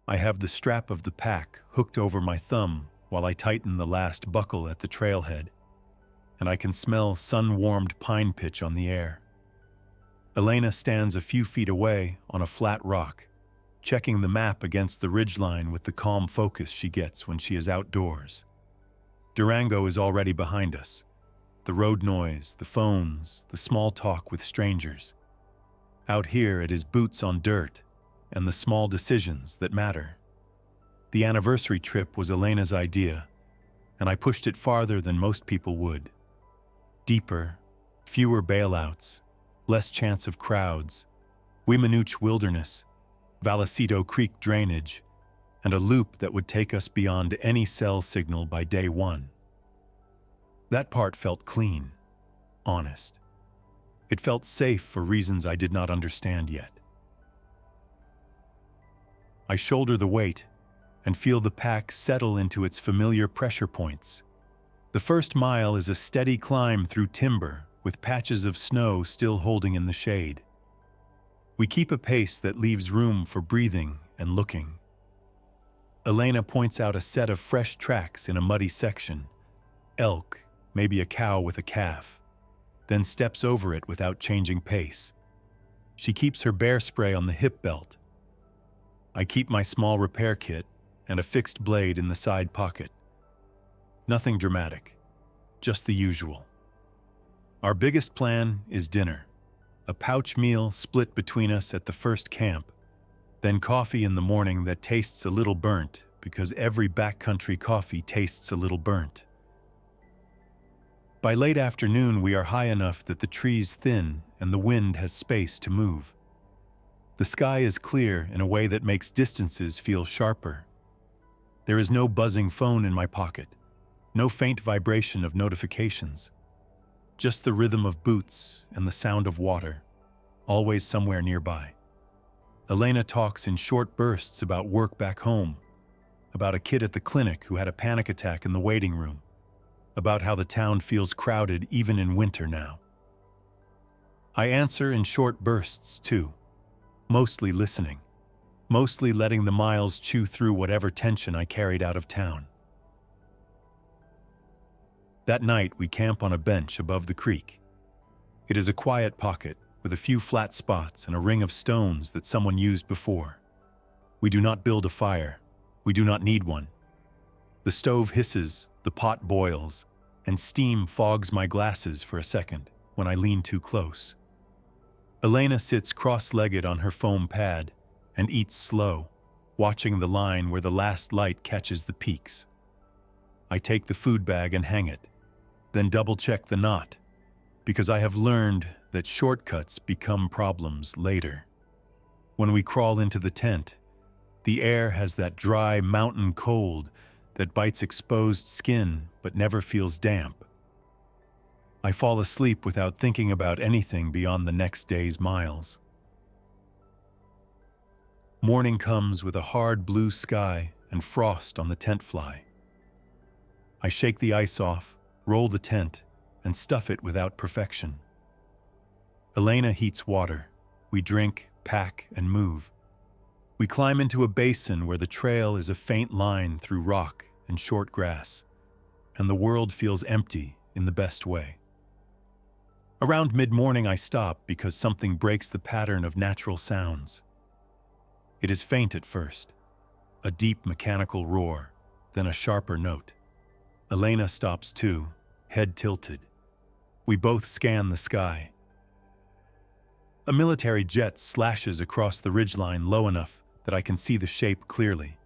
I have the strap of the pack hooked over my thumb while I tighten the last buckle at the trailhead, and I can smell sun-warmed pine pitch on the air. Elena stands a few feet away on a flat rock, checking the map against the ridgeline with the calm focus she gets when she is outdoors. Durango is already behind us. The road noise, the phones, the small talk with strangers. Out here, it is boots on dirt and the small decisions that matter. The anniversary trip was Elena's idea, and I pushed it farther than most people would. Deeper, fewer bailouts, less chance of crowds, Weminuche Wilderness, Vallecito Creek drainage, and a loop that would take us beyond any cell signal by day one. That part felt clean, honest. It felt safe for reasons I did not understand yet. I shoulder the weight and feel the pack settle into its familiar pressure points. The first mile is a steady climb through timber with patches of snow still holding in the shade. We keep a pace that leaves room for breathing and looking. Elena points out a set of fresh tracks in a muddy section. Elk, maybe a cow with a calf, then steps over it without changing pace. She keeps her bear spray on the hip belt. I keep my small repair kit and a fixed blade in the side pocket. Nothing dramatic, just the usual. Our biggest plan is dinner, a pouch meal split between us at the first camp, then coffee in the morning that tastes a little burnt because every backcountry coffee tastes a little burnt. By late afternoon, we are high enough that the trees thin and the wind has space to move. The sky is clear in a way that makes distances feel sharper. There is no buzzing phone in my pocket, no faint vibration of notifications, just the rhythm of boots and the sound of water, always somewhere nearby. Elena talks in short bursts about work back home, about a kid at the clinic who had a panic attack in the waiting room, about how the town feels crowded even in winter now. I answer in short bursts too, mostly listening, mostly letting the miles chew through whatever tension I carried out of town. That night, we camp on a bench above the creek. It is a quiet pocket with a few flat spots and a ring of stones that someone used before. We do not build a fire. We do not need one. The stove hisses, the pot boils, and steam fogs my glasses for a second when I lean too close. Elena sits cross-legged on her foam pad and eats slow, watching the line where the last light catches the peaks. I take the food bag and hang it, then double-check the knot, because I have learned that shortcuts become problems later. When we crawl into the tent, the air has that dry mountain cold that bites exposed skin but never feels damp. I fall asleep without thinking about anything beyond the next day's miles. Morning comes with a hard blue sky and frost on the tent fly. I shake the ice off, roll the tent, and stuff it without perfection. Elena heats water. We drink, pack, and move. We climb into a basin where the trail is a faint line through rock and short grass, and the world feels empty in the best way. Around mid-morning, I stop because something breaks the pattern of natural sounds. It is faint at first, a deep mechanical roar, then a sharper note. Elena stops too, head tilted. We both scan the sky. A military jet slashes across the ridgeline low enough that I can see the shape clearly.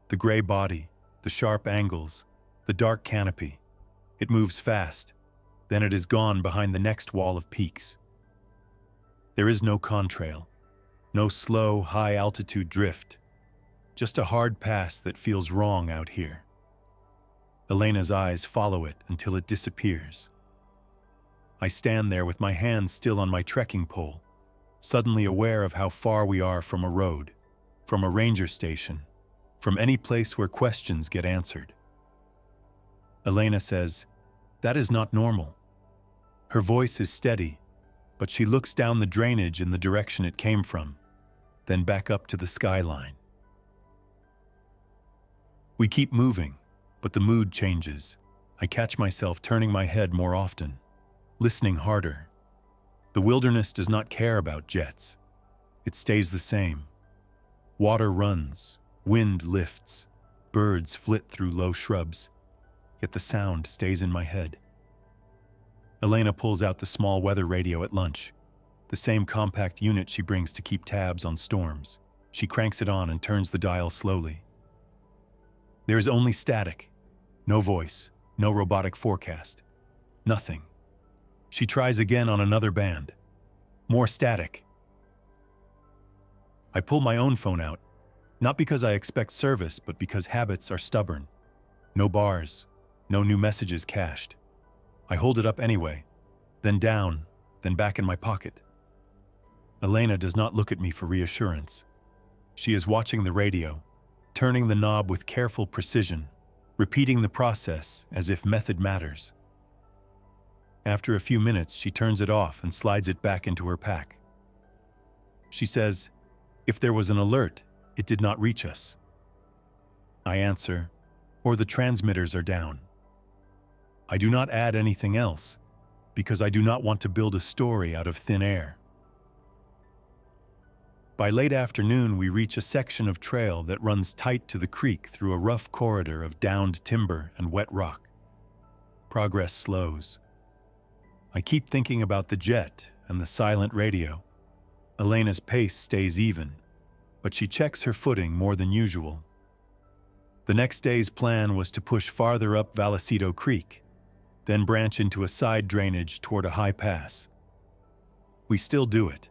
The gray body, the sharp angles, the dark canopy. It moves fast. Then it is gone behind the next wall of peaks. There is no contrail, no slow, high-altitude drift, just a hard pass that feels wrong out here. Elena's eyes follow it until it disappears. I stand there with my hands still on my trekking pole, suddenly aware of how far we are from a road, from a ranger station, from any place where questions get answered. Elena says, "That is not normal." Her voice is steady, but she looks down the drainage in the direction it came from, then back up to the skyline. We keep moving, but the mood changes. I catch myself turning my head more often, listening harder. The wilderness does not care about jets. It stays the same. Water runs, wind lifts, birds flit through low shrubs, yet the sound stays in my head. Elena pulls out the small weather radio at lunch, the same compact unit she brings to keep tabs on storms. She cranks it on and turns the dial slowly. There is only static, no voice, no robotic forecast, nothing. She tries again on another band. More static. I pull my own phone out, not because I expect service, but because habits are stubborn. No bars, no new messages cached. I hold it up anyway, then down, then back in my pocket. Elena does not look at me for reassurance. She is watching the radio, turning the knob with careful precision, repeating the process as if method matters. After a few minutes, she turns it off and slides it back into her pack. She says, "If there was an alert, it did not reach us." I answer, "Or the transmitters are down." I do not add anything else, because I do not want to build a story out of thin air. By late afternoon, we reach a section of trail that runs tight to the creek through a rough corridor of downed timber and wet rock. Progress slows. I keep thinking about the jet and the silent radio. Elena's pace stays even, but she checks her footing more than usual. The next day's plan was to push farther up Vallecito Creek, then branch into a side drainage toward a high pass. We still do it.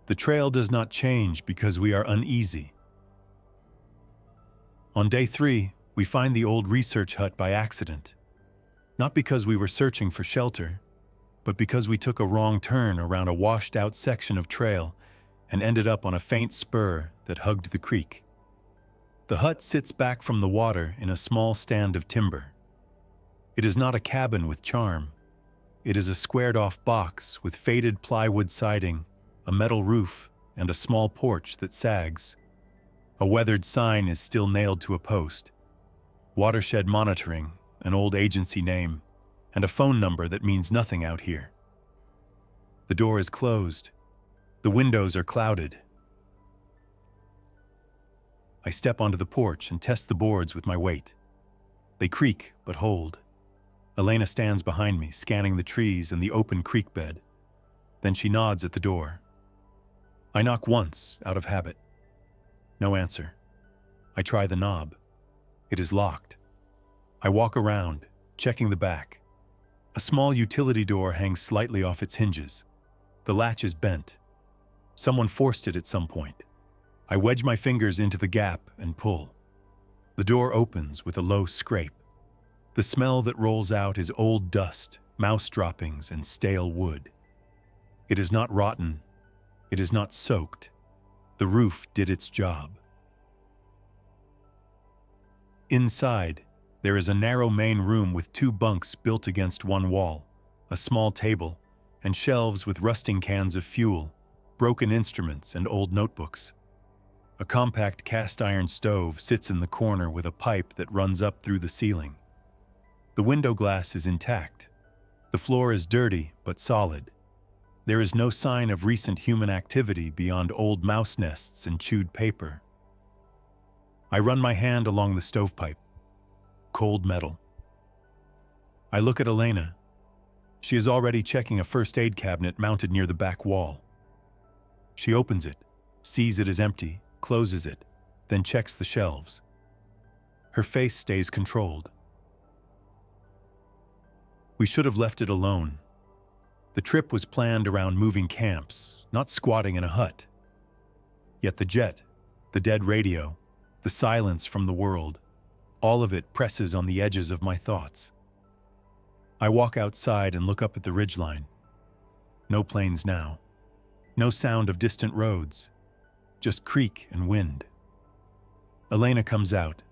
The trail does not change because we are uneasy. On day 3, we find the old research hut by accident. Not because we were searching for shelter, but because we took a wrong turn around a washed-out section of trail and ended up on a faint spur that hugged the creek. The hut sits back from the water in a small stand of timber. It is not a cabin with charm. It is a squared-off box with faded plywood siding, a metal roof, and a small porch that sags. A weathered sign is still nailed to a post. Watershed Monitoring, an old agency name, and a phone number that means nothing out here. The door is closed. The windows are clouded. I step onto the porch and test the boards with my weight. They creak, but hold. Elena stands behind me, scanning the trees and the open creek bed. Then she nods at the door. I knock once, out of habit. No answer. I try the knob. It is locked. I walk around, checking the back. A small utility door hangs slightly off its hinges. The latch is bent. Someone forced it at some point. I wedge my fingers into the gap and pull. The door opens with a low scrape. The smell that rolls out is old dust, mouse droppings, and stale wood. It is not rotten. It is not soaked. The roof did its job. Inside, there is a narrow main room with 2 bunks built against one wall, a small table, and shelves with rusting cans of fuel, broken instruments, and old notebooks. A compact cast-iron stove sits in the corner with a pipe that runs up through the ceiling. The window glass is intact. The floor is dirty but solid. There is no sign of recent human activity beyond old mouse nests and chewed paper. I run my hand along the stovepipe. Cold metal. I look at Elena. She is already checking a first aid cabinet mounted near the back wall. She opens it, sees it is empty, closes it, then checks the shelves. Her face stays controlled. We should have left it alone. The trip was planned around moving camps, not squatting in a hut. Yet the jet, the dead radio, the silence from the world, all of it presses on the edges of my thoughts. I walk outside and look up at the ridgeline. No planes now. No sound of distant roads. Just creek and wind. Elena comes out,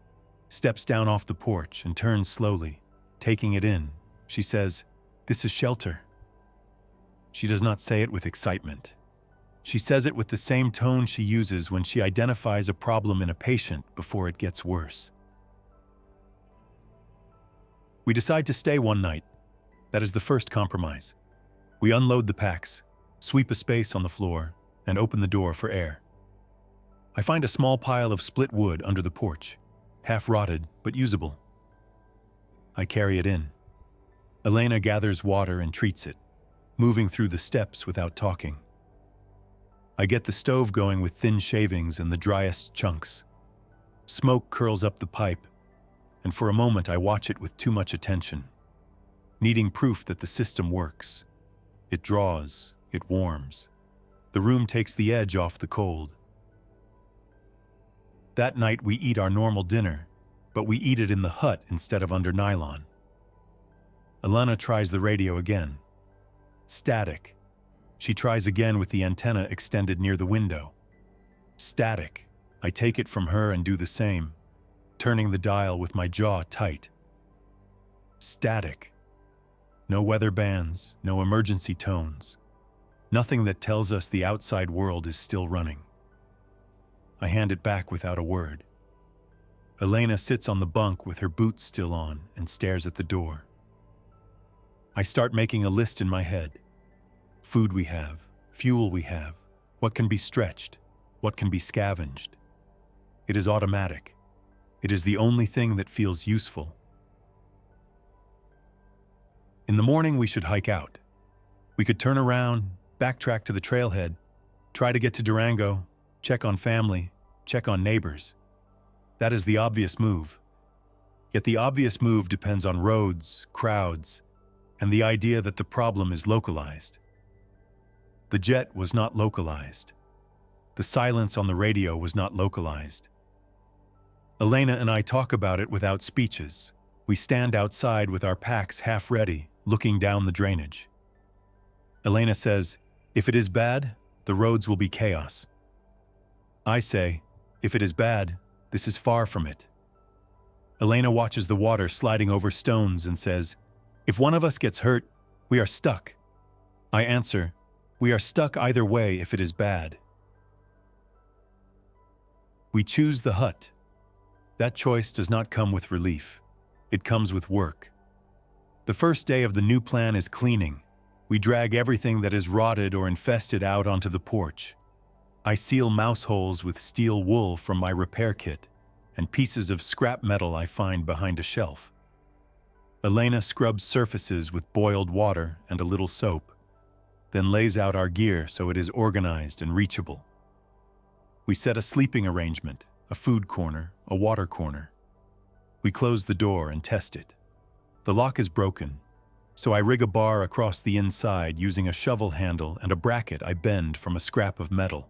steps down off the porch and turns slowly, taking it in. She says, "This is shelter." She does not say it with excitement. She says it with the same tone she uses when she identifies a problem in a patient before it gets worse. We decide to stay one night. That is the first compromise. We unload the packs, sweep a space on the floor, and open the door for air. I find a small pile of split wood under the porch, half rotted but usable. I carry it in. Elena gathers water and treats it, moving through the steps without talking. I get the stove going with thin shavings and the driest chunks. Smoke curls up the pipe, and for a moment I watch it with too much attention, needing proof that the system works. It draws, it warms. The room takes the edge off the cold. That night we eat our normal dinner, but we eat it in the hut instead of under nylon. Elena tries the radio again. Static. She tries again with the antenna extended near the window. Static. I take it from her and do the same, turning the dial with my jaw tight. Static. No weather bands, no emergency tones. Nothing that tells us the outside world is still running. I hand it back without a word. Elena sits on the bunk with her boots still on and stares at the door. I start making a list in my head. Food we have, fuel we have, what can be stretched, what can be scavenged. It is automatic. It is the only thing that feels useful. In the morning, we should hike out. We could turn around, backtrack to the trailhead, try to get to Durango, check on family, check on neighbors. That is the obvious move. Yet the obvious move depends on roads, crowds, and the idea that the problem is localized. The jet was not localized. The silence on the radio was not localized. Elena and I talk about it without speeches. We stand outside with our packs half ready, looking down the drainage. Elena says, "If it is bad, the roads will be chaos." I say, "If it is bad, this is far from it." Elena watches the water sliding over stones and says, "If one of us gets hurt, we are stuck." I answer, "We are stuck either way if it is bad." We choose the hut. That choice does not come with relief. It comes with work. The first day of the new plan is cleaning. We drag everything that is rotted or infested out onto the porch. I seal mouse holes with steel wool from my repair kit and pieces of scrap metal I find behind a shelf. Elena scrubs surfaces with boiled water and a little soap, then lays out our gear so it is organized and reachable. We set a sleeping arrangement, a food corner, a water corner. We close the door and test it. The lock is broken, so I rig a bar across the inside using a shovel handle and a bracket I bend from a scrap of metal.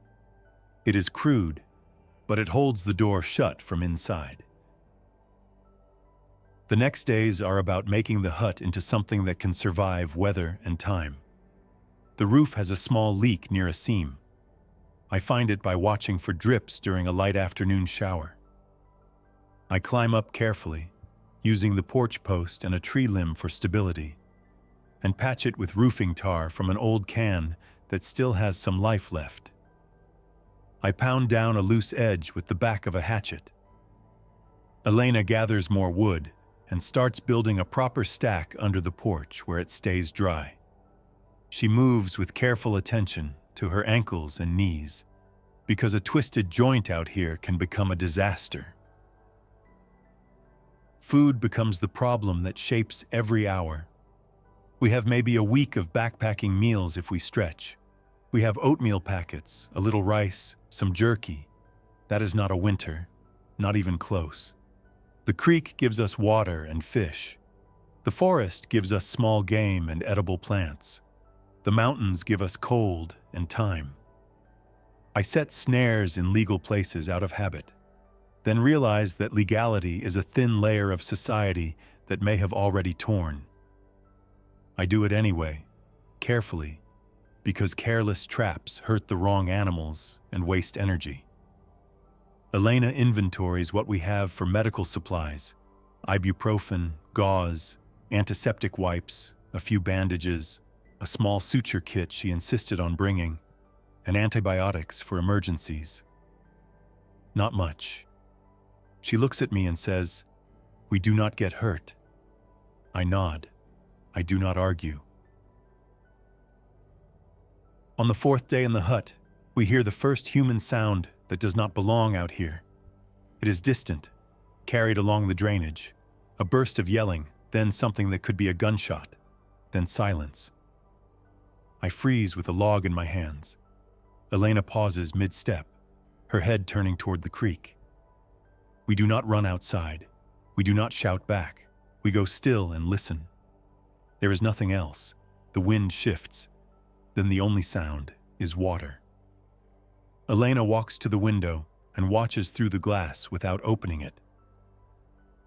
It is crude, but it holds the door shut from inside. The next days are about making the hut into something that can survive weather and time. The roof has a small leak near a seam. I find it by watching for drips during a light afternoon shower. I climb up carefully, using the porch post and a tree limb for stability, and patch it with roofing tar from an old can that still has some life left. I pound down a loose edge with the back of a hatchet. Elena gathers more wood and starts building a proper stack under the porch where it stays dry. She moves with careful attention to her ankles and knees, because a twisted joint out here can become a disaster. Food becomes the problem that shapes every hour. We have maybe a week of backpacking meals if we stretch. We have oatmeal packets, a little rice, some jerky. That is not a winter, not even close. The creek gives us water and fish. The forest gives us small game and edible plants. The mountains give us cold and time. I set snares in legal places out of habit, then realize that legality is a thin layer of society that may have already torn. I do it anyway, carefully, because careless traps hurt the wrong animals and waste energy. Elena inventories what we have for medical supplies: ibuprofen, gauze, antiseptic wipes, a few bandages, a small suture kit she insisted on bringing, and antibiotics for emergencies. Not much. She looks at me and says, "We do not get hurt." I nod. I do not argue. On the fourth day in the hut, we hear the first human sound that does not belong out here. It is distant, carried along the drainage. A burst of yelling, then something that could be a gunshot, then silence. I freeze with a log in my hands. Elena pauses mid-step, her head turning toward the creek. We do not run outside. We do not shout back. We go still and listen. There is nothing else. The wind shifts. Then the only sound is water. Elena walks to the window and watches through the glass without opening it.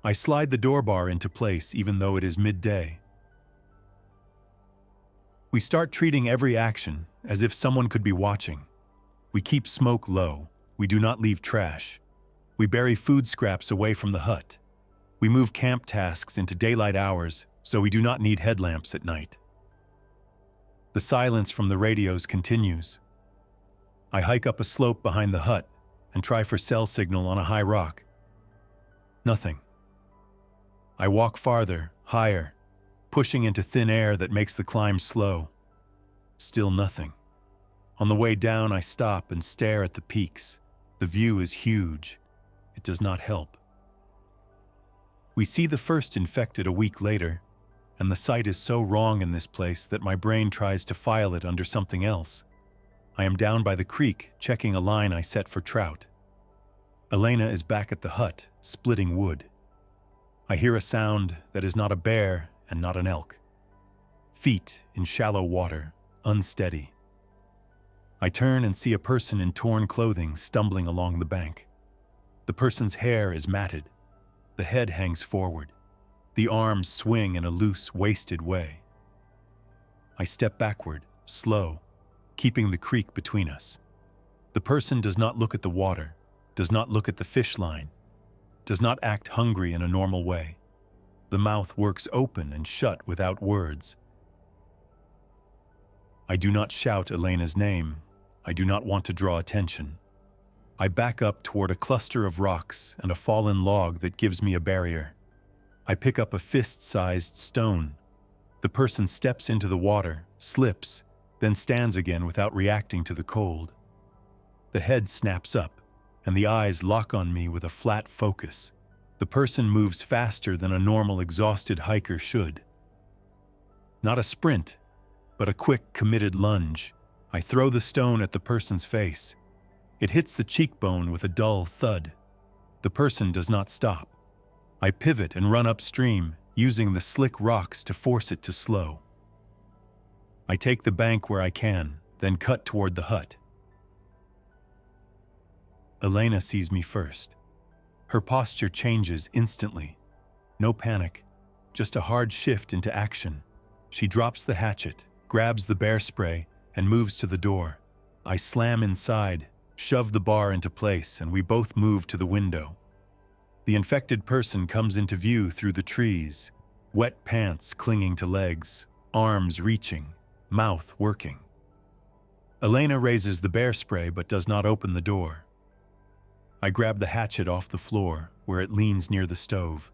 I slide the door bar into place even though it is midday. We start treating every action as if someone could be watching. We keep smoke low. We do not leave trash. We bury food scraps away from the hut. We move camp tasks into daylight hours so we do not need headlamps at night. The silence from the radios continues. I hike up a slope behind the hut and try for cell signal on a high rock. Nothing. I walk farther, higher, pushing into thin air that makes the climb slow. Still nothing. On the way down, I stop and stare at the peaks. The view is huge. It does not help. We see the first infected a week later, and the sight is so wrong in this place that my brain tries to file it under something else. I am down by the creek, checking a line I set for trout. Elena is back at the hut, splitting wood. I hear a sound that is not a bear and not an elk. Feet in shallow water, unsteady. I turn and see a person in torn clothing stumbling along the bank. The person's hair is matted. The head hangs forward. The arms swing in a loose, wasted way. I step backward, slow, keeping the creek between us. The person does not look at the water, does not look at the fish line, does not act hungry in a normal way. The mouth works open and shut without words. I do not shout Elena's name. I do not want to draw attention. I back up toward a cluster of rocks and a fallen log that gives me a barrier. I pick up a fist-sized stone. The person steps into the water, slips, then stands again without reacting to the cold. The head snaps up, and the eyes lock on me with a flat focus. The person moves faster than a normal exhausted hiker should. Not a sprint, but a quick, committed lunge. I throw the stone at the person's face. It hits the cheekbone with a dull thud. The person does not stop. I pivot and run upstream, using the slick rocks to force it to slow. I take the bank where I can, then cut toward the hut. Elena sees me first. Her posture changes instantly. No panic, just a hard shift into action. She drops the hatchet, grabs the bear spray, and moves to the door. I slam inside, shove the bar into place, and we both move to the window. The infected person comes into view through the trees, wet pants clinging to legs, arms reaching, mouth working. Elena raises the bear spray but does not open the door. I grab the hatchet off the floor where it leans near the stove,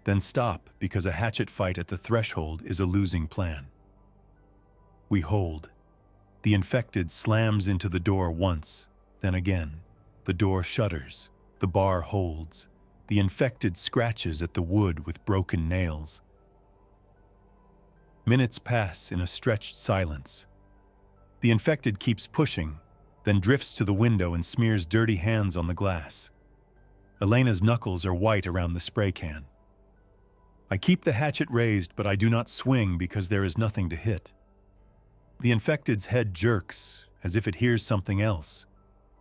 then stop because a hatchet fight at the threshold is a losing plan. We hold. The infected slams into the door once, then again. The door shudders. The bar holds. The infected scratches at the wood with broken nails. Minutes pass in a stretched silence. The infected keeps pushing, then drifts to the window and smears dirty hands on the glass. Elena's knuckles are white around the spray can. I keep the hatchet raised, but I do not swing because there is nothing to hit. The infected's head jerks as if it hears something else,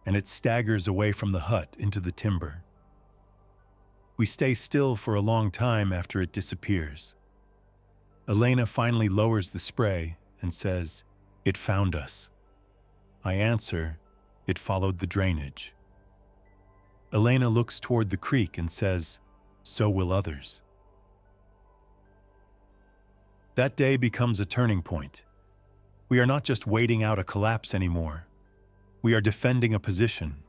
and it staggers away from the hut into the timber. We stay still for a long time after it disappears. Elena finally lowers the spray and says, "It found us." I answer, "It followed the drainage." Elena looks toward the creek and says, "So will others." That day becomes a turning point. We are not just waiting out a collapse anymore. We are defending a position.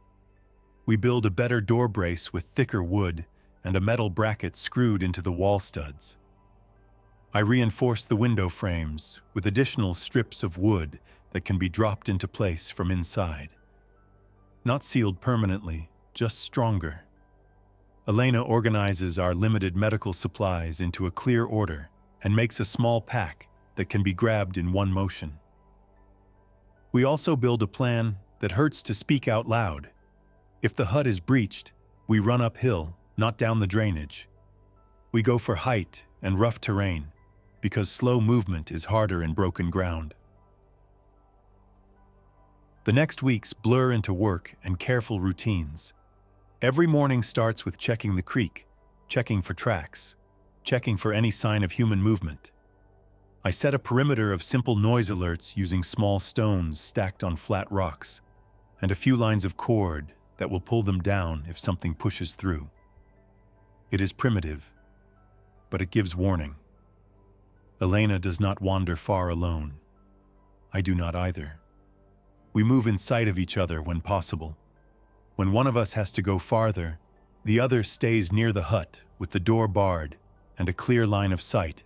We build a better door brace with thicker wood and a metal bracket screwed into the wall studs. I reinforce the window frames with additional strips of wood that can be dropped into place from inside. Not sealed permanently, just stronger. Elena organizes our limited medical supplies into a clear order and makes a small pack that can be grabbed in one motion. We also build a plan that hurts to speak out loud. If the hut is breached, we run uphill, not down the drainage. We go for height and rough terrain, because slow movement is harder in broken ground. The next weeks blur into work and careful routines. Every morning starts with checking the creek, checking for tracks, checking for any sign of human movement. I set a perimeter of simple noise alerts using small stones stacked on flat rocks, and a few lines of cord that will pull them down if something pushes through. It is primitive, but it gives warning. Elena does not wander far alone. I do not either. We move in sight of each other when possible. When one of us has to go farther, the other stays near the hut with the door barred and a clear line of sight.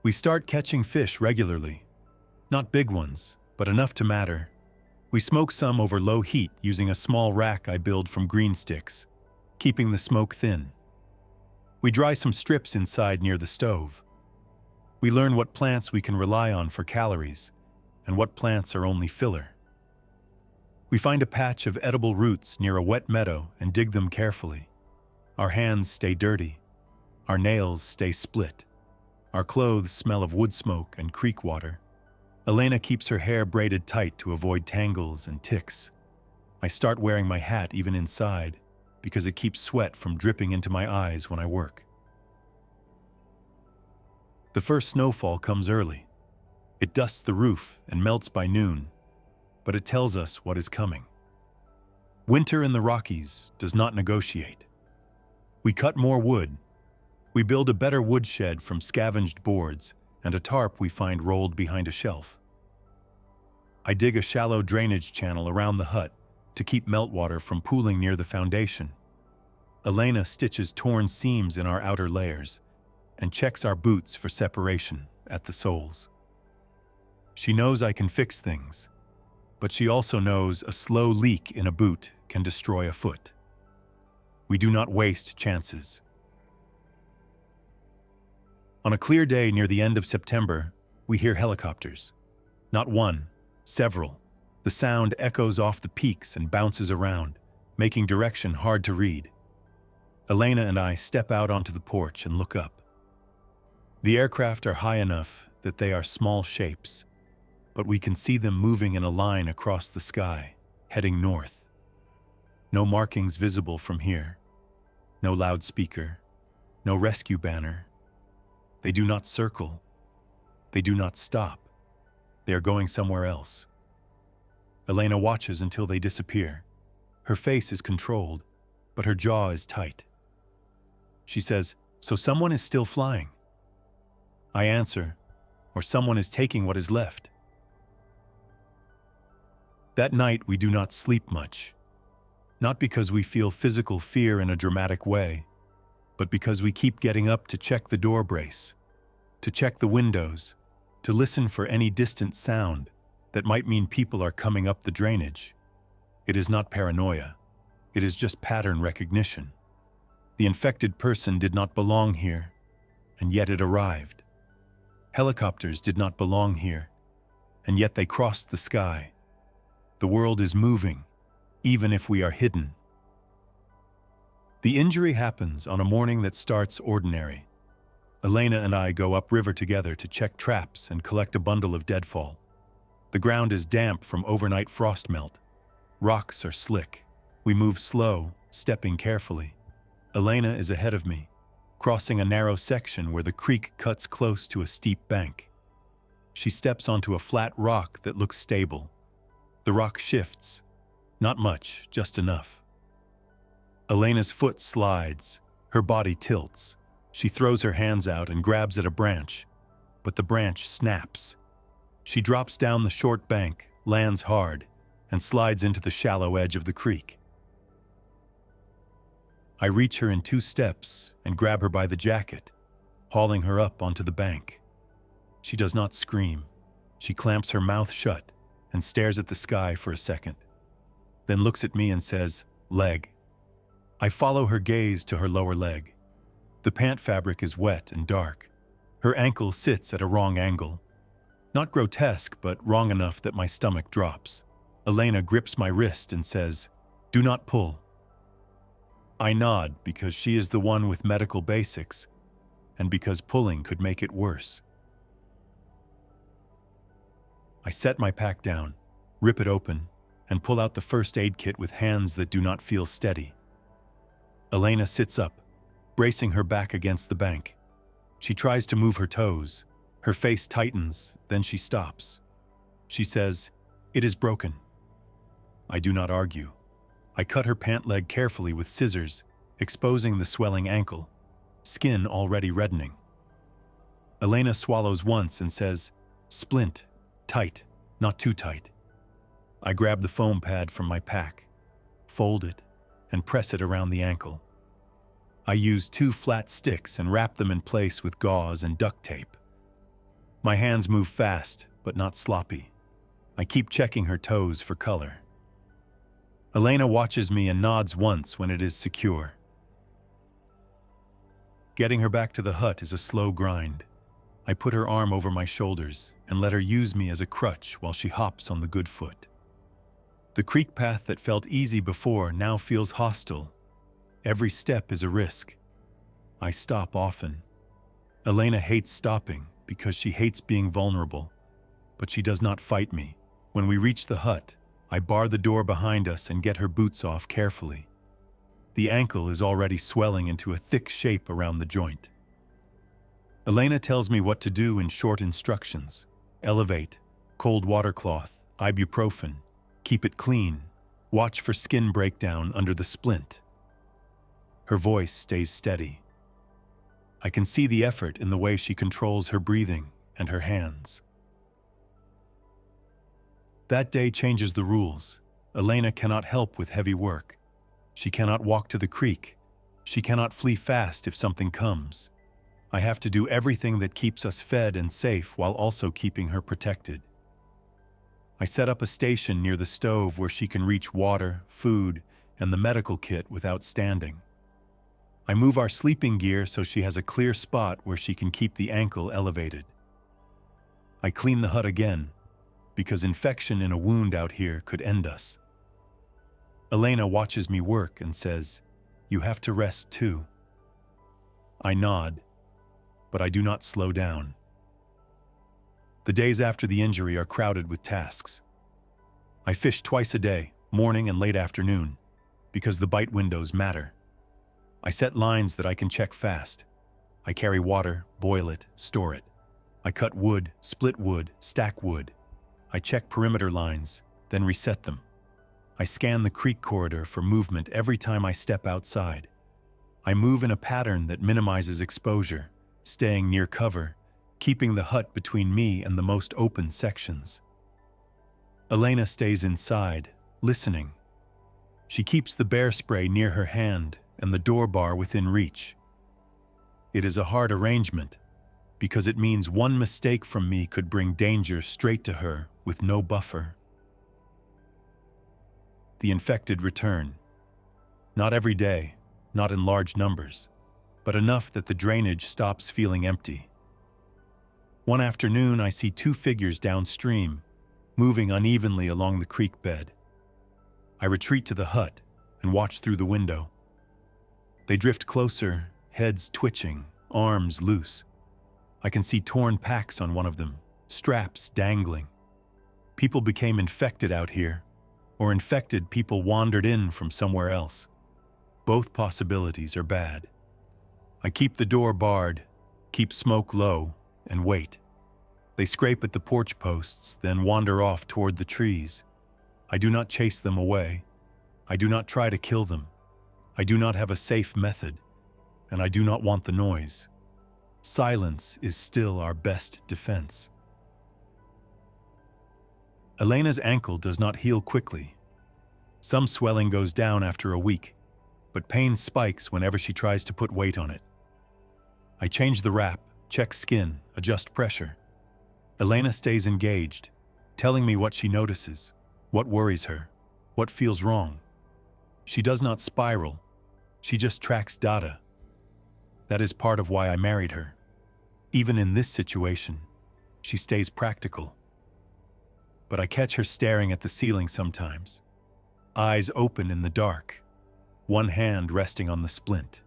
We start catching fish regularly. Not big ones, but enough to matter. We smoke some over low heat using a small rack I build from green sticks, keeping the smoke thin. We dry some strips inside near the stove. We learn what plants we can rely on for calories and what plants are only filler. We find a patch of edible roots near a wet meadow and dig them carefully. Our hands stay dirty. Our nails stay split. Our clothes smell of wood smoke and creek water. Elena keeps her hair braided tight to avoid tangles and ticks. I start wearing my hat even inside because it keeps sweat from dripping into my eyes when I work. The first snowfall comes early. It dusts the roof and melts by noon, but it tells us what is coming. Winter in the Rockies does not negotiate. We cut more wood. We build a better woodshed from scavenged boards and a tarp we find rolled behind a shelf. I dig a shallow drainage channel around the hut to keep meltwater from pooling near the foundation. Elena stitches torn seams in our outer layers and checks our boots for separation at the soles. She knows I can fix things, but she also knows a slow leak in a boot can destroy a foot. We do not waste chances. On a clear day near the end of September, we hear helicopters. Not one, several. The sound echoes off the peaks and bounces around, making direction hard to read. Elena and I step out onto the porch and look up. The aircraft are high enough that they are small shapes, but we can see them moving in a line across the sky, heading north. No markings visible from here. No loudspeaker. No rescue banner. They do not circle. They do not stop. They are going somewhere else. Elena watches until they disappear. Her face is controlled, but her jaw is tight. She says, "So someone is still flying?" I answer, "Or someone is taking what is left." That night we do not sleep much. Not because we feel physical fear in a dramatic way, but because we keep getting up to check the door brace, to check the windows, to listen for any distant sound that might mean people are coming up the drainage. It is not paranoia. It is just pattern recognition. The infected person did not belong here, and yet it arrived. Helicopters did not belong here, and yet they crossed the sky. The world is moving, even if we are hidden. The injury happens on a morning that starts ordinary. Elena and I go upriver together to check traps and collect a bundle of deadfall. The ground is damp from overnight frost melt. Rocks are slick. We move slow, stepping carefully. Elena is ahead of me, crossing a narrow section where the creek cuts close to a steep bank. She steps onto a flat rock that looks stable. The rock shifts. Not much, just enough. Elena's foot slides. Her body tilts. She throws her hands out and grabs at a branch, but the branch snaps. She drops down the short bank, lands hard, and slides into the shallow edge of the creek. I reach her in 2 steps and grab her by the jacket. hauling her up onto the bank. She does not scream. She clamps her mouth shut and stares at the sky for a second, then looks at me and says, "Leg." I follow her gaze to her lower leg. The pant fabric is wet and dark. Her ankle sits at a wrong angle. Not grotesque, but wrong enough that my stomach drops. Elena grips my wrist and says, "Do not pull." I nod because she is the one with medical basics, and because pulling could make it worse. I set my pack down, rip it open, and pull out the first aid kit with hands that do not feel steady. Elena sits up, bracing her back against the bank. She tries to move her toes. Her face tightens, then she stops. She says, "It is broken." I do not argue. I cut her pant leg carefully with scissors, exposing the swelling ankle, skin already reddening. Elena swallows once and says, "Splint, tight, not too tight." I grab the foam pad from my pack, fold it, and press it around the ankle. I use 2 flat sticks and wrap them in place with gauze and duct tape. My hands move fast, but not sloppy. I keep checking her toes for color. Elena watches me and nods once when it is secure. Getting her back to the hut is a slow grind. I put her arm over my shoulders and let her use me as a crutch while she hops on the good foot. The creek path that felt easy before now feels hostile. Every step is a risk. I stop often. Elena hates stopping because she hates being vulnerable, but she does not fight me. When we reach the hut, I bar the door behind us and get her boots off carefully. The ankle is already swelling into a thick shape around the joint. Elena tells me what to do in short instructions. Elevate, cold water cloth, ibuprofen, keep it clean, watch for skin breakdown under the splint. Her voice stays steady. I can see the effort in the way she controls her breathing and her hands. That day changes the rules. Elena cannot help with heavy work. She cannot walk to the creek. She cannot flee fast if something comes. I have to do everything that keeps us fed and safe while also keeping her protected. I set up a station near the stove where she can reach water, food, and the medical kit without standing. I move our sleeping gear so she has a clear spot where she can keep the ankle elevated. I clean the hut again, because infection in a wound out here could end us. Elena watches me work and says, "You have to rest too." I nod, but I do not slow down. The days after the injury are crowded with tasks. I fish twice a day, morning and late afternoon, because the bite windows matter. I set lines that I can check fast. I carry water, boil it, store it. I cut wood, split wood, stack wood. I check perimeter lines, then reset them. I scan the creek corridor for movement every time I step outside. I move in a pattern that minimizes exposure, staying near cover, keeping the hut between me and the most open sections. Elena stays inside, listening. She keeps the bear spray near her hand and the door bar within reach. It is a hard arrangement, because it means one mistake from me could bring danger straight to her with no buffer. The infected return. Not every day, not in large numbers, but enough that the drainage stops feeling empty. One afternoon, I see 2 figures downstream, moving unevenly along the creek bed. I retreat to the hut and watch through the window. They drift closer, heads twitching, arms loose. I can see torn packs on one of them, straps dangling. People became infected out here, or infected people wandered in from somewhere else. Both possibilities are bad. I keep the door barred, keep smoke low, and wait. They scrape at the porch posts, then wander off toward the trees. I do not chase them away. I do not try to kill them. I do not have a safe method, and I do not want the noise. Silence is still our best defense. Elena's ankle does not heal quickly. Some swelling goes down after a week, but pain spikes whenever she tries to put weight on it. I change the wrap, check skin, adjust pressure. Elena stays engaged, telling me what she notices, what worries her, what feels wrong. She does not spiral. She just tracks data. That is part of why I married her. Even in this situation, she stays practical. But I catch her staring at the ceiling sometimes, eyes open in the dark, one hand resting on the splint.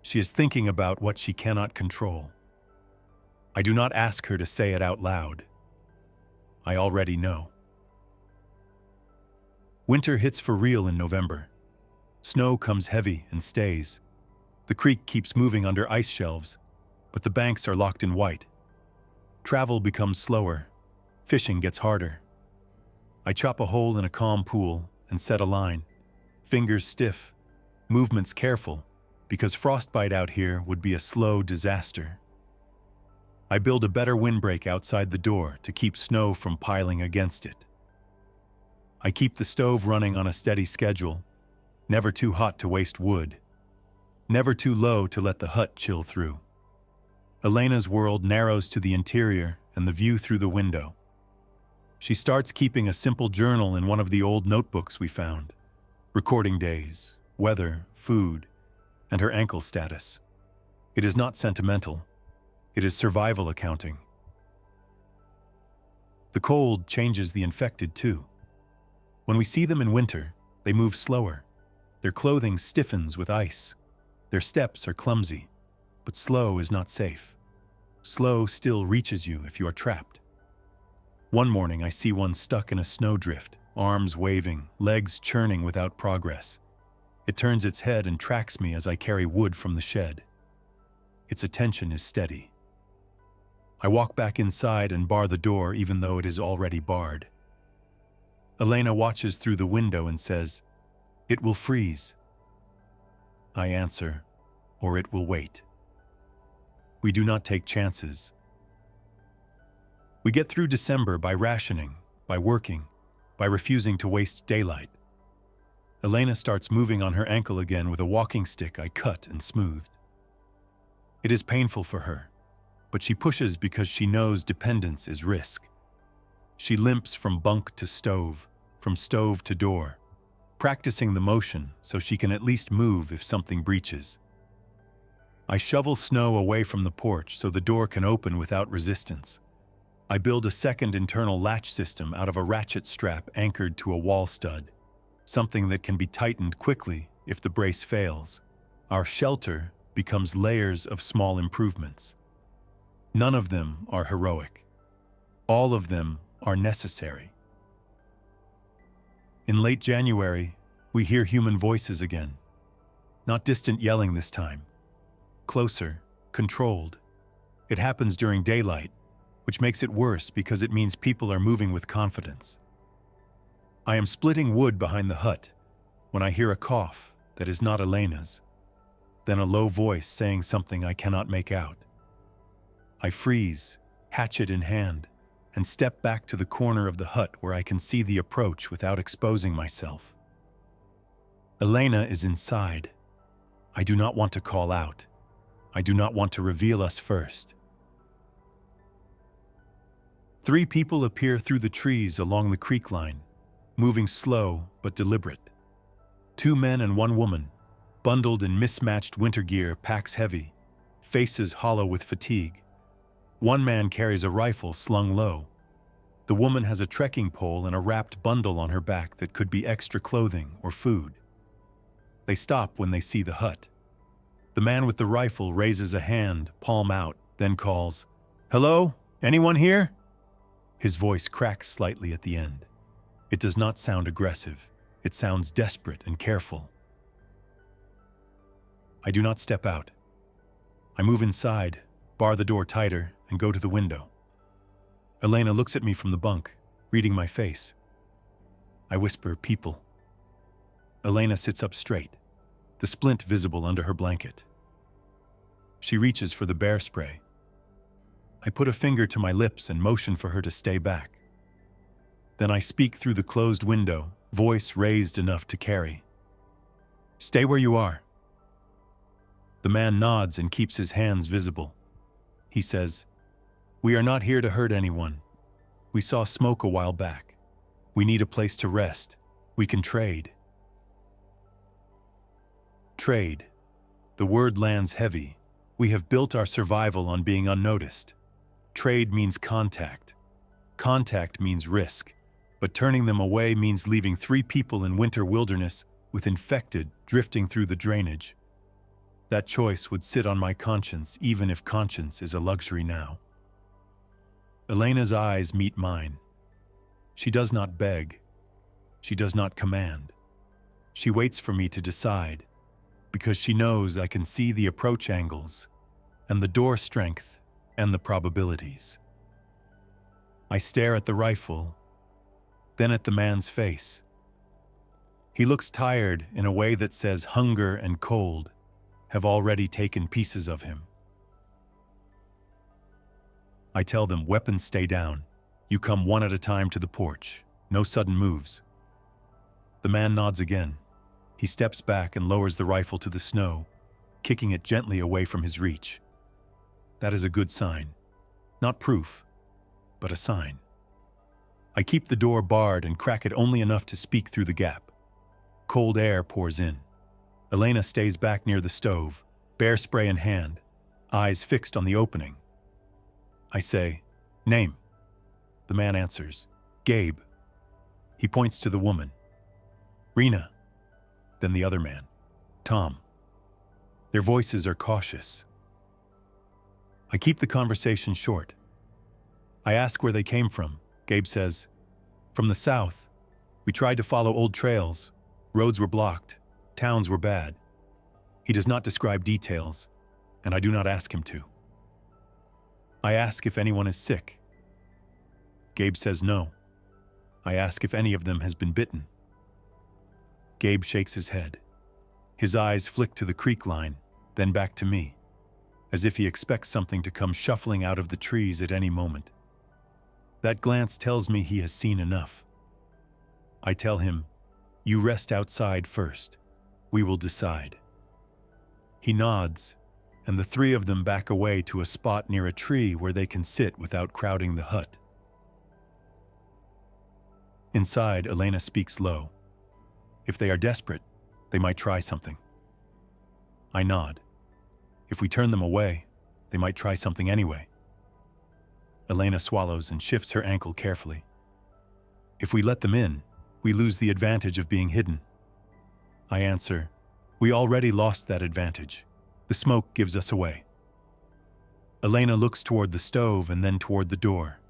She is thinking about what she cannot control. I do not ask her to say it out loud. I already know. Winter hits for real in November. Snow comes heavy and stays. The creek keeps moving under ice shelves, but the banks are locked in white. Travel becomes slower. Fishing gets harder. I chop a hole in a calm pool and set a line. Fingers stiff, movements careful, because frostbite out here would be a slow disaster. I build a better windbreak outside the door to keep snow from piling against it. I keep the stove running on a steady schedule, never too hot to waste wood, never too low to let the hut chill through. Elena's world narrows to the interior and the view through the window. She starts keeping a simple journal in one of the old notebooks we found, recording days, weather, food, and her ankle status. It is not sentimental. It is survival accounting. The cold changes the infected too. When we see them in winter, they move slower. Their clothing stiffens with ice. Their steps are clumsy, but slow is not safe. Slow still reaches you if you are trapped. One morning I see one stuck in a snowdrift, arms waving, legs churning without progress. It turns its head and tracks me as I carry wood from the shed. Its attention is steady. I walk back inside and bar the door even though it is already barred. Elena watches through the window and says, "It will freeze." I answer, "Or it will wait." We do not take chances. We get through December by rationing, by working, by refusing to waste daylight. Elena starts moving on her ankle again with a walking stick I cut and smoothed. It is painful for her, but she pushes because she knows dependence is risk. She limps from bunk to stove, from stove to door, practicing the motion so she can at least move if something breaches. I shovel snow away from the porch so the door can open without resistance. I build a second internal latch system out of a ratchet strap anchored to a wall stud, something that can be tightened quickly if the brace fails. Our shelter becomes layers of small improvements. None of them are heroic. All of them are necessary. In late January, we hear human voices again. Not distant yelling this time. Closer, controlled. It happens during daylight, which makes it worse because it means people are moving with confidence. I am splitting wood behind the hut when I hear a cough that is not Elena's, then a low voice saying something I cannot make out. I freeze, hatchet in hand, and step back to the corner of the hut where I can see the approach without exposing myself. Elena is inside. I do not want to call out. I do not want to reveal us first. 3 people appear through the trees along the creek line, moving slow but deliberate. 2 men and 1 woman, bundled in mismatched winter gear, packs heavy, faces hollow with fatigue. 1 man carries a rifle slung low. The woman has a trekking pole and a wrapped bundle on her back that could be extra clothing or food. They stop when they see the hut. The man with the rifle raises a hand, palm out, then calls, "Hello? Anyone here?" His voice cracks slightly at the end. It does not sound aggressive. It sounds desperate and careful. I do not step out. I move inside, bar the door tighter, and go to the window. Elena looks at me from the bunk, reading my face. I whisper, "People." Elena sits up straight, the splint visible under her blanket. She reaches for the bear spray. I put a finger to my lips and motion for her to stay back. Then I speak through the closed window, voice raised enough to carry. "Stay where you are." The The man nods and keeps his hands visible. He says, "We are not here to hurt anyone. We saw smoke a while back. We need a place to rest. We can trade." Trade. The word lands heavy. We have built our survival on being unnoticed. Trade means contact. Contact means risk, but turning them away means leaving 3 people in winter wilderness with infected drifting through the drainage. That choice would sit on my conscience, even if conscience is a luxury now. Elena's eyes meet mine. She does not beg. She does not command. She waits for me to decide, because she knows I can see the approach angles, and the door strength, and the probabilities. I stare at the rifle, then at the man's face. He looks tired in a way that says hunger and cold have already taken pieces of him. I tell them, "Weapons stay down. You come one at a time to the porch. No sudden moves." The man nods again. He steps back and lowers the rifle to the snow, kicking it gently away from his reach. That is a good sign. Not proof, but a sign. I keep the door barred and crack it only enough to speak through the gap. Cold air pours in. Elena stays back near the stove, bear spray in hand, eyes fixed on the opening. I say, "Name." The man answers, "Gabe." He points to the woman. "Rena." Then the other man, "Tom." Their voices are cautious. I keep the conversation short. I ask where they came from. Gabe says, "From the south. We tried to follow old trails. Roads were blocked. Towns were bad." He does not describe details, and I do not ask him to. I ask if anyone is sick. Gabe says no. I ask if any of them has been bitten. Gabe shakes his head. His eyes flick to the creek line, then back to me, as if he expects something to come shuffling out of the trees at any moment. That glance tells me he has seen enough. I tell him, "You rest outside first. We will decide." He nods, and the 3 of them back away to a spot near a tree where they can sit without crowding the hut. Inside, Elena speaks low. If they are desperate, they might try something. I nod. If we turn them away, they might try something anyway. Elena swallows and shifts her ankle carefully. If we let them in, we lose the advantage of being hidden. I answer, "We already lost that advantage. The smoke gives us away." Elena looks toward the stove and then toward the door.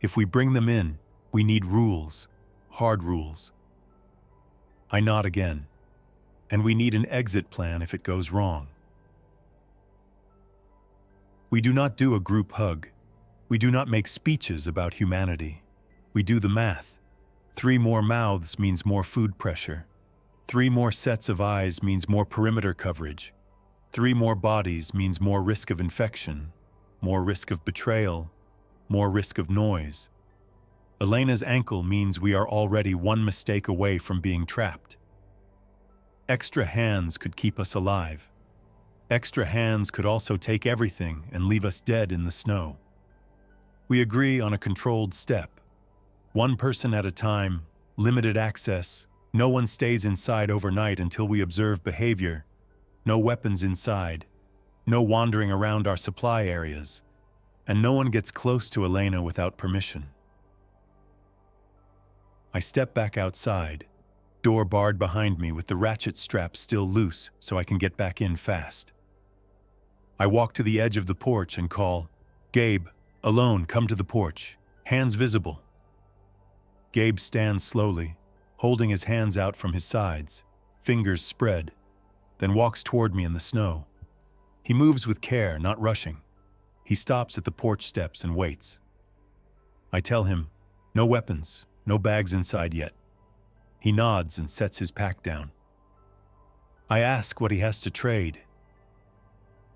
If we bring them in, we need rules, hard rules. I nod again, and we need an exit plan if it goes wrong. We do not do a group hug. We do not make speeches about humanity. We do the math. 3 more mouths means more food pressure. 3 more sets of eyes means more perimeter coverage. 3 more bodies means more risk of infection, more risk of betrayal, more risk of noise. Elena's ankle means we are already 1 mistake away from being trapped. Extra hands could keep us alive. Extra hands could also take everything and leave us dead in the snow. We agree on a controlled step. 1 person at a time, limited access, no one stays inside overnight until we observe behavior, no weapons inside, no wandering around our supply areas, and no one gets close to Elena without permission. I step back outside, door barred behind me with the ratchet strap still loose so I can get back in fast. I walk to the edge of the porch and call, "Gabe, alone, come to the porch, hands visible." Gabe stands slowly, holding his hands out from his sides, fingers spread, then walks toward me in the snow. He moves with care, not rushing. He stops at the porch steps and waits. I tell him, "No weapons, no bags inside yet." He nods and sets his pack down. I ask what he has to trade.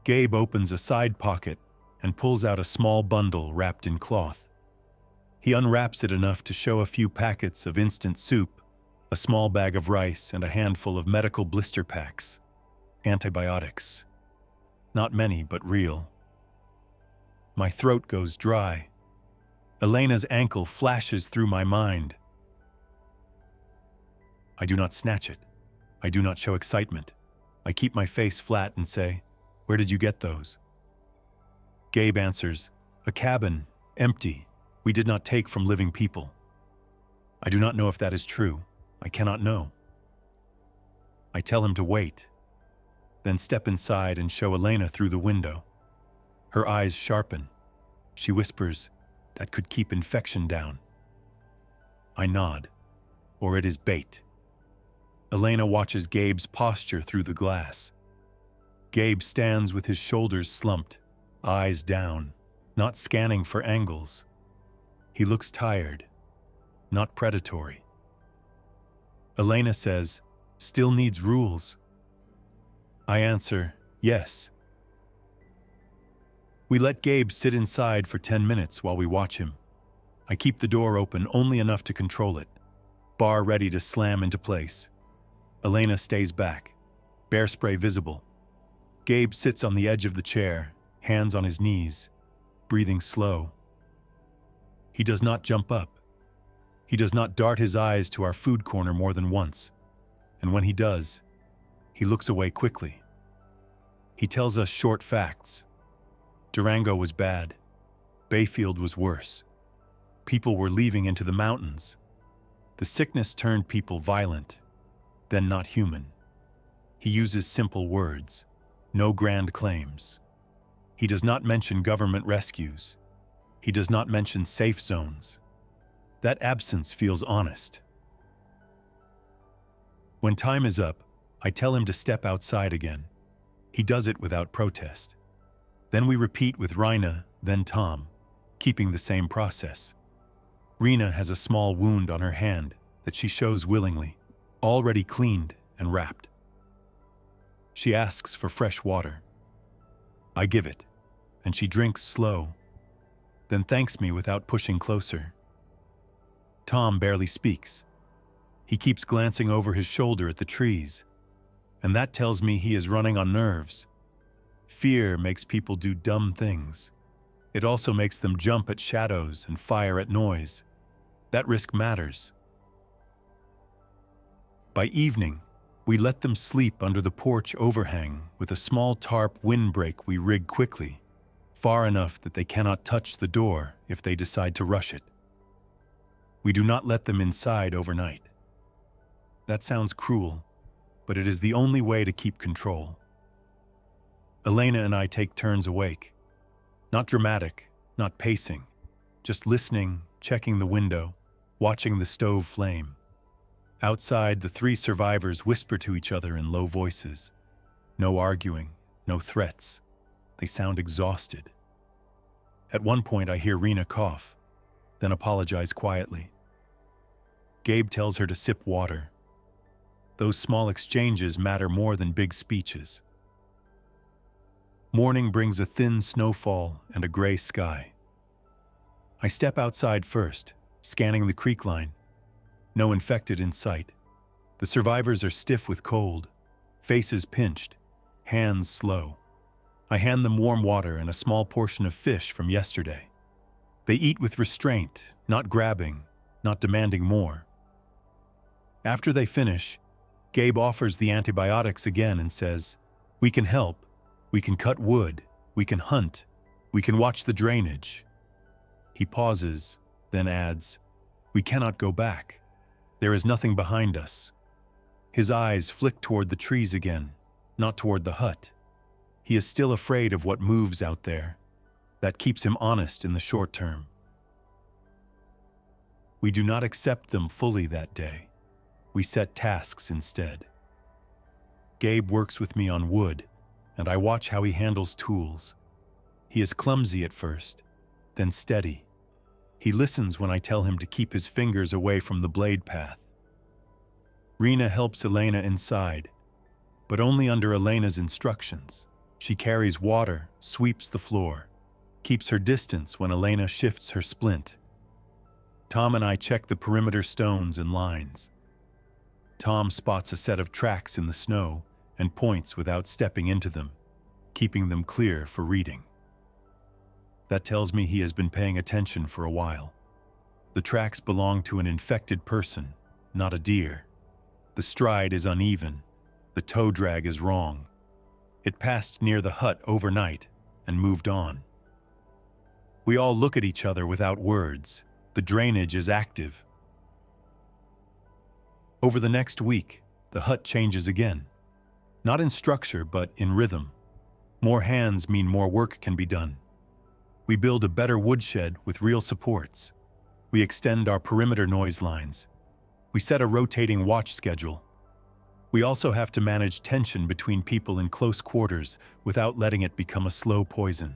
Gabe opens a side pocket and pulls out a small bundle wrapped in cloth. He unwraps it enough to show a few packets of instant soup, a small bag of rice, and a handful of medical blister packs, antibiotics. Not many, but real. My throat goes dry. Elena's ankle flashes through my mind. I do not snatch it. I do not show excitement. I keep my face flat and say, "Where did you get those?" Gabe answers, "A cabin, empty. We did not take from living people." I do not know if that is true. I cannot know. I tell him to wait, then step inside and show Elena through the window. Her eyes sharpen. She whispers, "That could keep infection down." I nod, or it is bait. Elena watches Gabe's posture through the glass. Gabe stands with his shoulders slumped, eyes down, not scanning for angles. He looks tired, not predatory. Elena says, "Still needs rules." I answer, "Yes." We let Gabe sit inside for 10 minutes while we watch him. I keep the door open only enough to control it, bar ready to slam into place. Elena stays back, bear spray visible. Gabe sits on the edge of the chair, hands on his knees, breathing slow. He does not jump up. He does not dart his eyes to our food corner more than once, and when he does, he looks away quickly. He tells us short facts. Durango was bad. Bayfield was worse. People were leaving into the mountains. The sickness turned people violent, then not human. He uses simple words, no grand claims. He does not mention government rescues. He does not mention safe zones. That absence feels honest. When time is up, I tell him to step outside again. He does it without protest. Then we repeat with Rina, then Tom, keeping the same process. Rina has a small wound on her hand that she shows willingly, already cleaned and wrapped. She asks for fresh water. I give it, and she drinks slow, then thanks me without pushing closer. Tom barely speaks. He keeps glancing over his shoulder at the trees, and that tells me he is running on nerves. Fear makes people do dumb things. It also makes them jump at shadows and fire at noise. That risk matters. By evening, we let them sleep under the porch overhang with a small tarp windbreak we rig quickly, far enough that they cannot touch the door if they decide to rush it. We do not let them inside overnight. That sounds cruel, but it is the only way to keep control. Elena and I take turns awake. Not dramatic, not pacing, just listening, checking the window, watching the stove flame. Outside, the three survivors whisper to each other in low voices. No arguing, no threats. They sound exhausted. At one point, I hear Rina cough, then apologize quietly. Gabe tells her to sip water. Those small exchanges matter more than big speeches. Morning brings a thin snowfall and a gray sky. I step outside first, scanning the creek line. No infected in sight. The survivors are stiff with cold, faces pinched, hands slow. I hand them warm water and a small portion of fish from yesterday. They eat with restraint, not grabbing, not demanding more. After they finish, Gabe offers the antibiotics again and says, "We can help. We can cut wood. We can hunt. We can watch the drainage." He pauses, then adds, "We cannot go back. There is nothing behind us." His eyes flick toward the trees again, not toward the hut. He is still afraid of what moves out there. That keeps him honest in the short term. We do not accept them fully that day. We set tasks instead. Gabe works with me on wood, and I watch how he handles tools. He is clumsy at first, then steady. He listens when I tell him to keep his fingers away from the blade path. Rina helps Elena inside, but only under Elena's instructions. She carries water, sweeps the floor, keeps her distance when Elena shifts her splint. Tom and I check the perimeter stones and lines. Tom spots a set of tracks in the snow and points without stepping into them, keeping them clear for reading. That tells me he has been paying attention for a while. The tracks belong to an infected person, not a deer. The stride is uneven. The toe drag is wrong. It passed near the hut overnight and moved on. We all look at each other without words. The drainage is active. Over the next week, the hut changes again. Not in structure, but in rhythm. More hands mean more work can be done. We build a better woodshed with real supports. We extend our perimeter noise lines. We set a rotating watch schedule. We also have to manage tension between people in close quarters without letting it become a slow poison.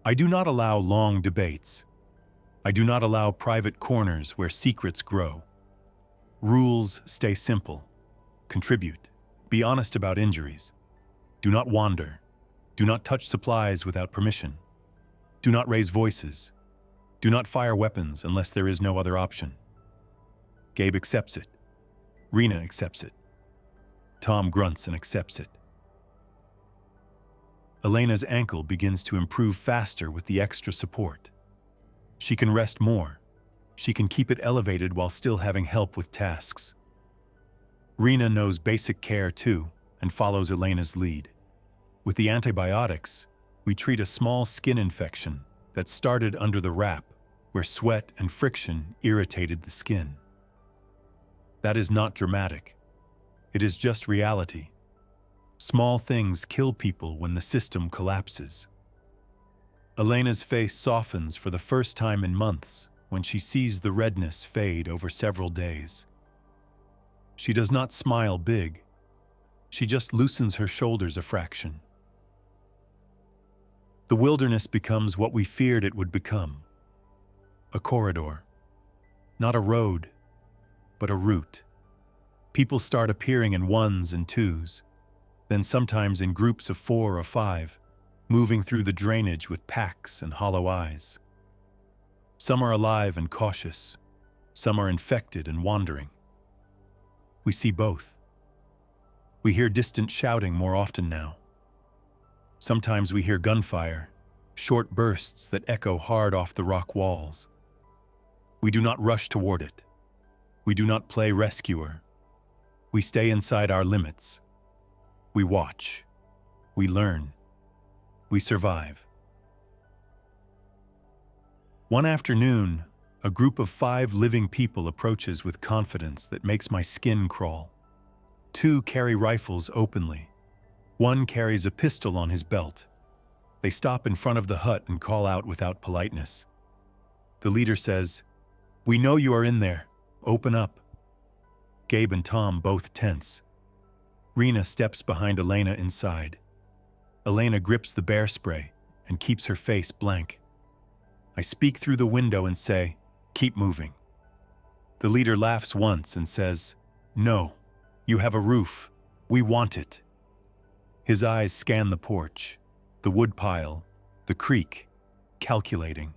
I do not allow long debates. I do not allow private corners where secrets grow. Rules stay simple. Contribute. Be honest about injuries. Do not wander. Do not touch supplies without permission. Do not raise voices. Do not fire weapons unless there is no other option. Gabe accepts it. Rena accepts it. Tom grunts and accepts it. Elena's ankle begins to improve faster with the extra support. She can rest more. She can keep it elevated while still having help with tasks. Rena knows basic care too and follows Elena's lead. With the antibiotics, we treat a small skin infection that started under the wrap where sweat and friction irritated the skin. That is not dramatic. It is just reality. Small things kill people when the system collapses. Elena's face softens for the first time in months when she sees the redness fade over several days. She does not smile big. She just loosens her shoulders a fraction. The wilderness becomes what we feared it would become. A corridor. Not a road, but a route. People start appearing in ones and twos, then sometimes in groups of 4 or 5, moving through the drainage with packs and hollow eyes. Some are alive and cautious. Some are infected and wandering. We see both. We hear distant shouting more often now. Sometimes we hear gunfire, short bursts that echo hard off the rock walls. We do not rush toward it. We do not play rescuer. We stay inside our limits. We watch. We learn. We survive. One afternoon, a group of 5 living people approaches with confidence that makes my skin crawl. 2 carry rifles openly. 1 carries a pistol on his belt. They stop in front of the hut and call out without politeness. The leader says, "We know you are in there. Open up." Gabe and Tom both tense. Rena steps behind Elena inside. Elena grips the bear spray and keeps her face blank. I speak through the window and say, "Keep moving." The leader laughs once and says, "No, you have a roof. We want it." His eyes scan the porch, the woodpile, the creek, calculating.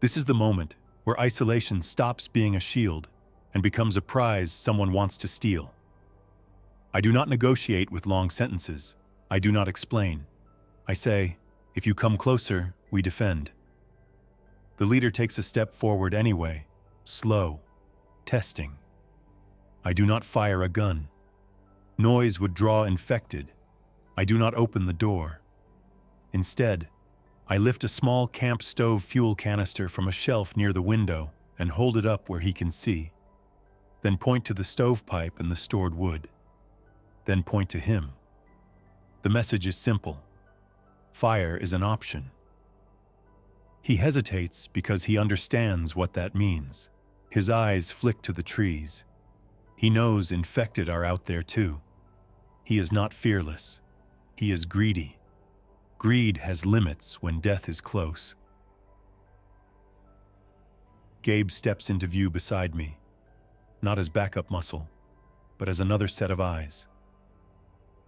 This is the moment where isolation stops being a shield and becomes a prize someone wants to steal. I do not negotiate with long sentences. I do not explain. I say, "If you come closer, we defend." The leader takes a step forward anyway, slow, testing. I do not fire a gun. Noise would draw infected. I do not open the door. Instead, I lift a small camp stove fuel canister from a shelf near the window and hold it up where he can see. Then point to the stovepipe and the stored wood. Then point to him. The message is simple. Fire is an option. He hesitates because he understands what that means. His eyes flick to the trees. He knows infected are out there too. He is not fearless. He is greedy. Greed has limits when death is close. Gabe steps into view beside me, not as backup muscle, but as another set of eyes.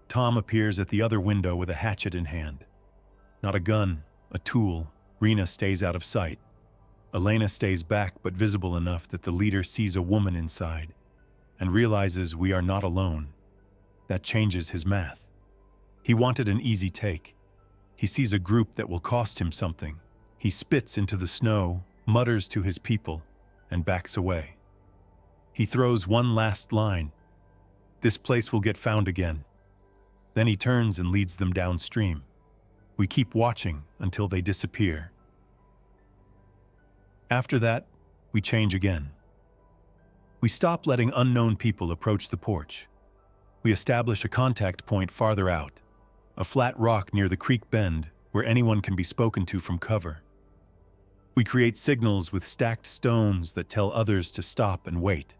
Tom appears at the other window with a hatchet in hand. Not a gun, a tool. Rena stays out of sight. Elena stays back but visible enough that the leader sees a woman inside and realizes we are not alone. That changes his math. He wanted an easy take. He sees a group that will cost him something. He spits into the snow, mutters to his people, and backs away. He throws one last line. "This place will get found again." Then he turns and leads them downstream. We keep watching until they disappear. After that, we change again. We stop letting unknown people approach the porch. We establish a contact point farther out, a flat rock near the creek bend where anyone can be spoken to from cover. We create signals with stacked stones that tell others to stop and wait.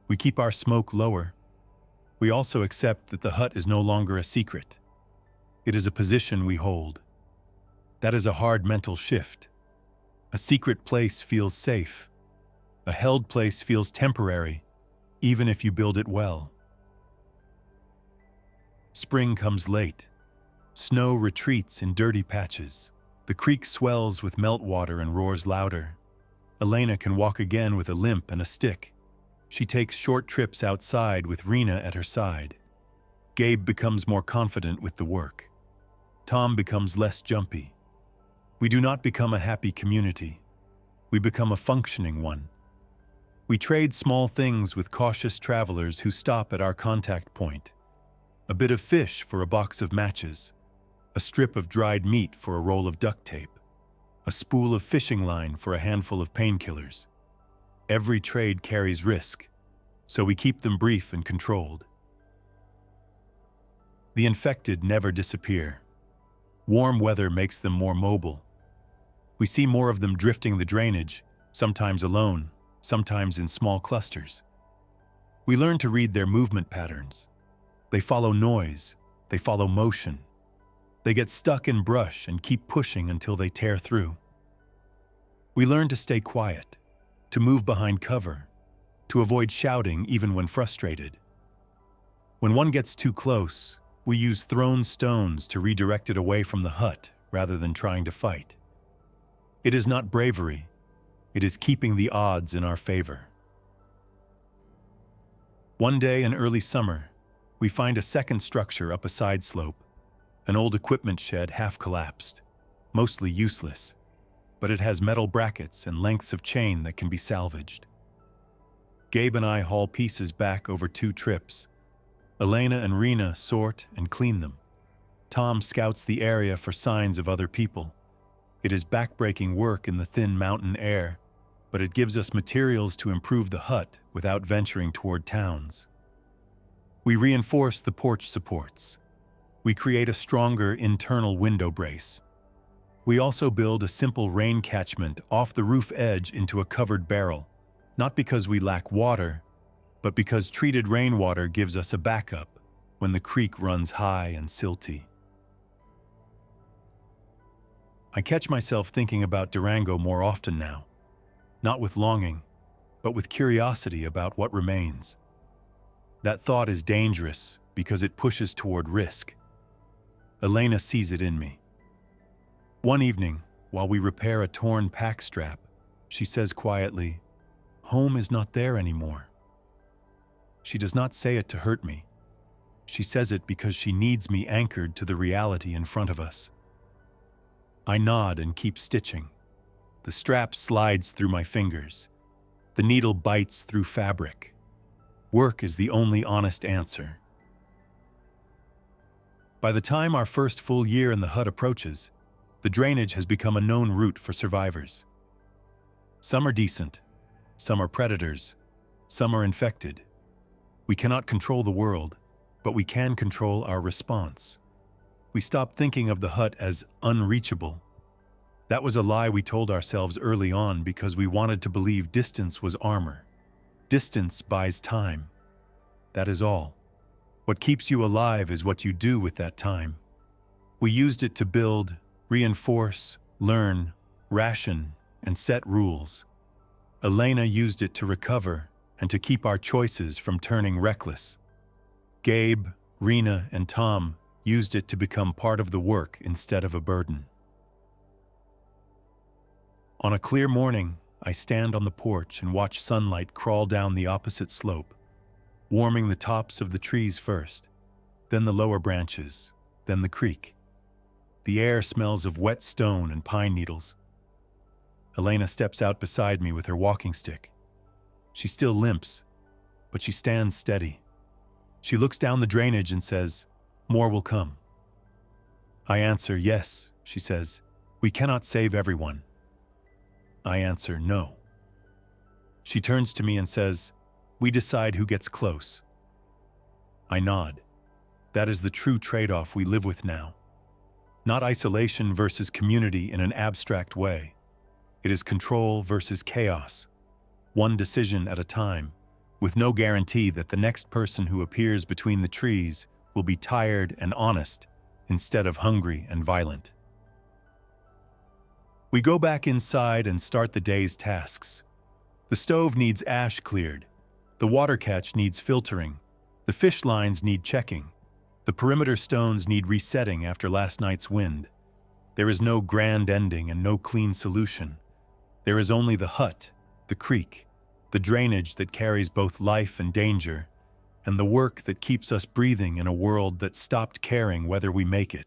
We keep our smoke lower. We also accept that the hut is no longer a secret. It is a position we hold. That is a hard mental shift. A secret place feels safe. A held place feels temporary, even if you build it well. Spring comes late. Snow retreats in dirty patches. The creek swells with meltwater and roars louder. Elena can walk again with a limp and a stick. She takes short trips outside with Rena at her side. Gabe becomes more confident with the work. Tom becomes less jumpy. We do not become a happy community. We become a functioning one. We trade small things with cautious travelers who stop at our contact point. A bit of fish for a box of matches. A strip of dried meat for a roll of duct tape. A spool of fishing line for a handful of painkillers. Every trade carries risk, so we keep them brief and controlled. The infected never disappear. Warm weather makes them more mobile. We see more of them drifting the drainage, sometimes alone, sometimes in small clusters. We learn to read their movement patterns. They follow noise, they follow motion. They get stuck in brush and keep pushing until they tear through. We learn to stay quiet, to move behind cover, to avoid shouting even when frustrated. When one gets too close, we use thrown stones to redirect it away from the hut rather than trying to fight. It is not bravery, it is keeping the odds in our favor. One day in early summer, we find a second structure up a side slope, an old equipment shed half collapsed, mostly useless, but it has metal brackets and lengths of chain that can be salvaged. Gabe and I haul pieces back over 2 trips. Elena and Rena sort and clean them. Tom scouts the area for signs of other people. It is backbreaking work in the thin mountain air, but it gives us materials to improve the hut without venturing toward towns. We reinforce the porch supports. We create a stronger internal window brace. We also build a simple rain catchment off the roof edge into a covered barrel, not because we lack water, but because treated rainwater gives us a backup when the creek runs high and silty. I catch myself thinking about Durango more often now, not with longing, but with curiosity about what remains. That thought is dangerous because it pushes toward risk. Elena sees it in me. One evening, while we repair a torn pack strap, she says quietly, "Home is not there anymore." She does not say it to hurt me. She says it because she needs me anchored to the reality in front of us. I nod and keep stitching. The strap slides through my fingers. The needle bites through fabric. Work is the only honest answer. By the time our first full year in the hut approaches, the drainage has become a known route for survivors. Some are decent, some are predators, some are infected. We cannot control the world, but we can control our response. We stopped thinking of the hut as unreachable. That was a lie we told ourselves early on because we wanted to believe distance was armor. Distance buys time. That is all. What keeps you alive is what you do with that time. We used it to build, reinforce, learn, ration, and set rules. Elena used it to recover and to keep our choices from turning reckless. Gabe, Rena, and Tom used it to become part of the work instead of a burden. On a clear morning, I stand on the porch and watch sunlight crawl down the opposite slope, warming the tops of the trees first, then the lower branches, then the creek. The air smells of wet stone and pine needles. Elena steps out beside me with her walking stick. She still limps, but she stands steady. She looks down the drainage and says, "More will come." I answer, "Yes," she says. "We cannot save everyone." I answer, "No." She turns to me and says, "We decide who gets close." I nod. That is the true trade-off we live with now. Not isolation versus community in an abstract way. It is control versus chaos. One decision at a time, with no guarantee that the next person who appears between the trees will be tired and honest instead of hungry and violent. We go back inside and start the day's tasks. The stove needs ash cleared. The water catch needs filtering. The fish lines need checking. The perimeter stones need resetting after last night's wind. There is no grand ending and no clean solution. There is only the hut, the creek, the drainage that carries both life and danger, and the work that keeps us breathing in a world that stopped caring whether we make it.